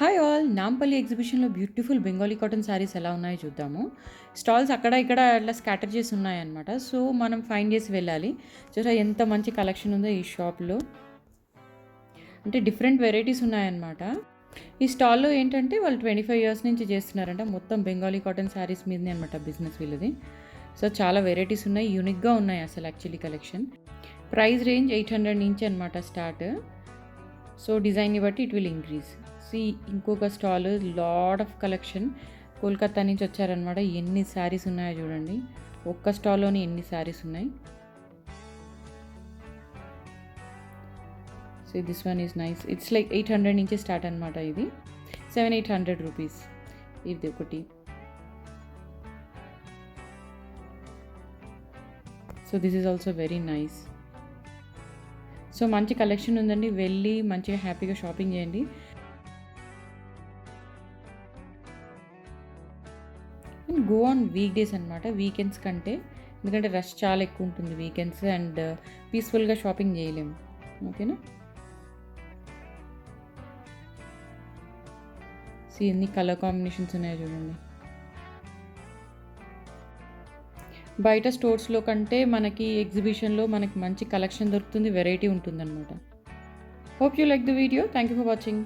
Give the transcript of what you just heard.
Hi all! Nampally ఎగ్జిబిషన్‌లో beautiful Bengali cotton saris ఎలా ఉన్నాయో చూద్దాము. స్టాల్స్ అక్కడ, ఇక్కడ అట్లా స్కాటర్ చేసి ఉన్నాయన్నమాట. సో, మనం ఫైండ్ చేసి వెళ్ళాలి. చూసారా ఎంత మంచి కలెక్షన్ ఉందో ఈ షాప్‌లో. అంటే డిఫరెంట్ వెరైటీస్ ఉన్నాయన్నమాట. ఈ స్టాల్‌లో ఏంటంటే వాళ్ళు 25 ఇయర్స్ నుంచి చేస్తున్నారంట. మొత్తం బెంగాలీ కాటన్ శారీస్ మీదనే అనమాట బిజినెస్ వీళ్ళది. సో, చాలా వెరైటీస్ ఉన్నాయి. యూనిక్‌గా ఉన్నాయి అసలు యాక్చువల్లీ కలెక్షన్. ప్రైస్ రేంజ్ 800 నుంచి అనమాట స్టార్ట్. సో, డిజైన్‌ని బట్టి ఇట్ విల్ ఇంక్రీజ్. ఇంకొక stall lot of collection Kolkata నుంచి వచ్చారనమాట. ఎన్ని శారీస్ ఉన్నాయో చూడండి. ఒక్క స్టాల్లోని ఎన్ని శారీస్ ఉన్నాయి. So this one is nice. It's like 800 నుంచి స్టార్ట్ అనమాట. ఇది 700-800 రూపీస్ ఇది ఒకటి. So this is also very nice. So మంచి కలెక్షన్ ఉందండి. వెళ్ళి మంచిగా హ్యాపీగా షాపింగ్ చేయండి. గో ఆన్ వీక్ డేస్ అనమాట, వీకెండ్స్ కంటే. ఎందుకంటే రష్ చాలా ఎక్కువ ఉంటుంది వీకెండ్స్ అండ్ పీస్ఫుల్గా షాపింగ్ చేయలేము. ఓకేనా? ఎన్ని కలర్ కాంబినేషన్స్ ఉన్నాయో చూడండి. బయట స్టోర్స్లో కంటే మనకి ఎగ్జిబిషన్లో మనకి మంచి కలెక్షన్ దొరుకుతుంది, వెరైటీ ఉంటుందన్నమాట. Hope you like the video. Thank you for watching.